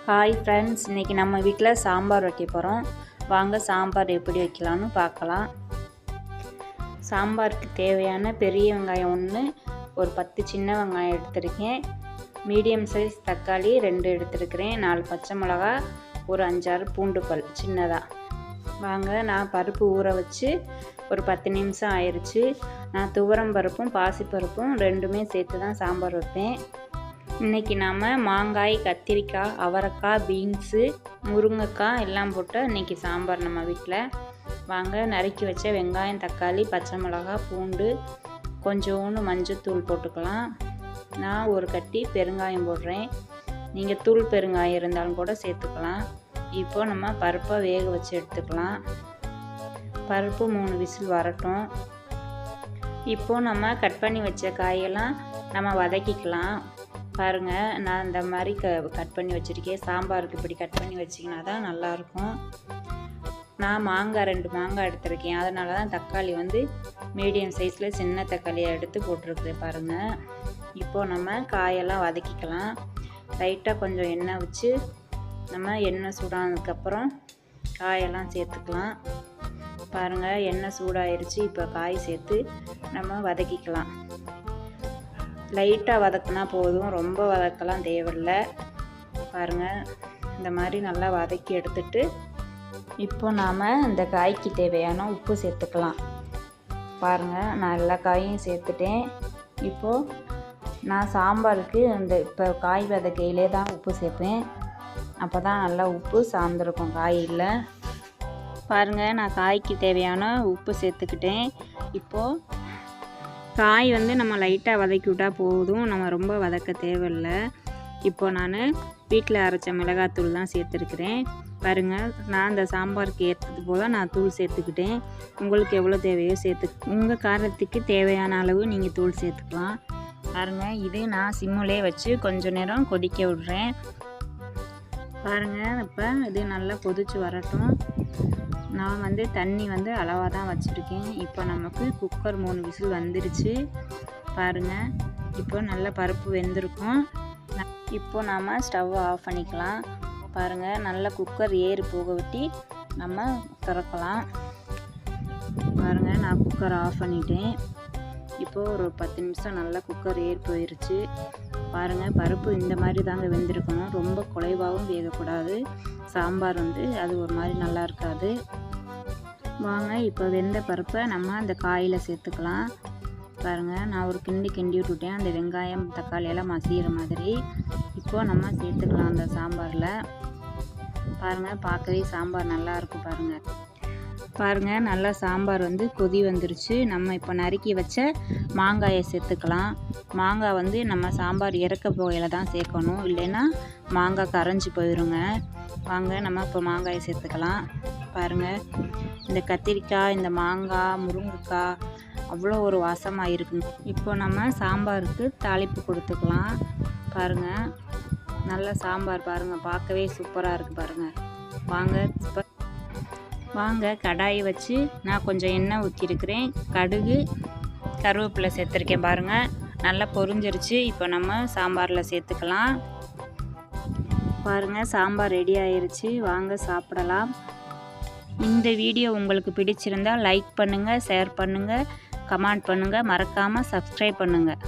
Hi friends, இன்றைக்கி நம்ம வீட்டில் சாம்பார் வைக்க போகிறோம். வாங்க சாம்பார் எப்படி வைக்கலான்னு பார்க்கலாம். சாம்பாருக்கு தேவையான பெரிய வெங்காயம் 1, ஒரு 10 சின்ன வெங்காயம் எடுத்திருக்கேன். மீடியம் சைஸ் தக்காளி 2 எடுத்துருக்கிறேன். 4 பச்சை மிளகா, ஒரு 5-6 பூண்டு பல் சின்னதாக. வாங்க, நான் பருப்பு ஊற வச்சு ஒரு 10 நிமிஷம் ஆயிடுச்சு. நான் துவரம் பருப்பும் பாசிப்பருப்பும் ரெண்டுமே சேர்த்து தான் சாம்பார் வைப்பேன். இன்றைக்கி நாம் மாங்காய், கத்திரிக்காய், அவரைக்காய், பீன்ஸு, முருங்கைக்காய் எல்லாம் போட்டு இன்றைக்கி சாம்பார் நம்ம வீட்டில். வாங்க, நறுக்கி வச்ச வெங்காயம், தக்காளி, பச்சை மிளகா, பூண்டு, கொஞ்சோண்டு மஞ்சத்தூள் போட்டுக்கலாம். நான் ஒரு கட்டி பெருங்காயம் போடுறேன். நீங்கள் தூள் பெருங்காயம் இருந்தாலும் கூட சேர்த்துக்கலாம். இப்போது நம்ம பருப்பை வேக வச்சு எடுத்துக்கலாம். பருப்பு 3 விசில் வரட்டும். இப்போது நம்ம கட் பண்ணி வச்ச காயெல்லாம் நம்ம வதக்கிக்கலாம். பாருங்கள், நான் இந்த மாதிரி கட் பண்ணி வச்சுருக்கேன். சாம்பாருக்கு இப்படி கட் பண்ணி வச்சிங்கன்னா தான் நல்லாயிருக்கும். நான் மாங்காய் 2 மாங்காய் எடுத்திருக்கேன். அதனால தான் தக்காளி மீடியம் சைஸில் சின்ன தக்காளியாக எடுத்து போட்டிருக்குது பாருங்கள். இப்போது நம்ம காயெல்லாம் வதக்கிக்கலாம். லைட்டாக கொஞ்சம் எண்ணெய் வச்சு நம்ம எண்ணெய் சூடானதுக்கப்புறம் காயெல்லாம் சேர்த்துக்கலாம். பாருங்கள், எண்ணெய் சூடாயிருச்சு. இப்போ காய் சேர்த்து நம்ம வதக்கிக்கலாம். லைட்டாக வதக்கினா போதும், ரொம்ப வதக்கலாம் தேவையில்லை. பாருங்கள், இந்த மாதிரி நல்லா வதக்கி எடுத்துட்டு இப்போ நாம் இந்த காய்க்கு தேவையான உப்பு சேர்த்துக்கலாம். பாருங்கள், நான் எல்லா காயும் சேர்த்துட்டேன். இப்போது நான் சாம்பாருக்கு இப்போ காய் வதக்கையிலே தான் உப்பு சேர்ப்பேன். அப்போ தான் நல்லா உப்பு சார்ந்திருக்கும் காயில். பாருங்கள், நான் காய்க்கு தேவையான உப்பு சேர்த்துக்கிட்டேன். இப்போது காய் நம்ம லைட்டாக வதக்கி விட்டால் போதும், நம்ம ரொம்ப வதக்க தேவையில்லை. இப்போ நான் வீட்டில் அரைச்ச மிளகாத்தூள் தான் சேர்த்துருக்கிறேன். பாருங்கள், நான் இந்த சாம்பாருக்கு ஏற்றது போல் நான் தூள் சேர்த்துக்கிட்டேன். உங்களுக்கு எவ்வளோ தேவையோ உங்கள் காரத்துக்கு தேவையான அளவு நீங்கள் தூள் சேர்த்துக்கலாம். பாருங்கள், இது நான் சிம்மிலே வச்சு கொஞ்சம் நேரம் கொதிக்க விடுறேன். பாருங்கள், இப்போ இது நல்லா கொதித்து வரட்டும். நான் தண்ணி அளவாக தான் வச்சுருக்கேன். இப்போ நமக்கு குக்கர் 3 விசில் வந்துருச்சு. பாருங்கள், இப்போ நல்லா பருப்பு வெந்திருக்கும். இப்போ நாம் ஸ்டவ் ஆஃப் பண்ணிக்கலாம். பாருங்கள், நல்லா குக்கர் ஏறி போக விட்டு நம்ம திறக்கலாம். பாருங்கள், நான் குக்கர் ஆஃப் பண்ணிட்டேன். இப்போது ஒரு 10 நிமிஷம் நல்லா குக்கர் ஏறி போயிடுச்சு. பாருங்கள், பருப்பு இந்த மாதிரி தாங்க வெந்திருக்கணும். ரொம்ப குலைவாகவும் வேகக்கூடாது. சாம்பார் அது ஒரு மாதிரி நல்லா இருக்காது. வாங்க, இப்போ வெந்த பருப்பை நம்ம அந்த காயில் சேர்த்துக்கலாம். பாருங்கள், நான் ஒரு கிண்டி விட்டுட்டேன், அந்த வெங்காயம் தக்காளியெல்லாம் மசிகிற மாதிரி. இப்போது நம்ம சேர்த்துக்கலாம் அந்த சாம்பாரில். பாருங்கள், பார்க்கவே சாம்பார் நல்லாயிருக்கும். பாருங்கள், நல்லா சாம்பார் கொதி வந்துருச்சு. நம்ம இப்போ நறுக்கி வச்ச மாங்காயை சேர்த்துக்கலாம். மாங்காய் நம்ம சாம்பார் இறக்க போகையில் தான் சேர்க்கணும், இல்லைன்னா மாங்காய் கரைஞ்சி போயிடுங்க. வாங்க, நம்ம இப்போ மாங்காயை சேர்த்துக்கலாம். பாருங்கள், இந்த கத்திரிக்காய், இந்த மாங்காய், முருங்கைக்காய் அவ்வளோ ஒரு வாசமாக இருக்குங்க. இப்போ நம்ம சாம்பாருக்கு தாளிப்பு கொடுத்துக்கலாம். பாருங்கள், நல்ல சாம்பார் பாருங்கள், பார்க்கவே சூப்பராக இருக்குது. பாருங்கள், வாங்க கடாயை வச்சு நான் கொஞ்சம் எண்ணெய் ஊற்றிருக்கிறேன். கடுகு, கருவேப்பிலை சேர்த்துருக்கேன். பாருங்கள், நல்லா பொரிஞ்சிருச்சு. இப்போ நம்ம சாம்பாரில் சேர்த்துக்கலாம். பாருங்கள், சாம்பார் ரெடி ஆயிருச்சு. வாங்க சாப்பிடலாம். இந்த வீடியோ உங்களுக்கு பிடிச்சிருந்தால் லைக் பண்ணுங்கள், ஷேர் பண்ணுங்கள், கமெண்ட் பண்ணுங்கள், மறக்காமல் சப்ஸ்கிரைப் பண்ணுங்கள்.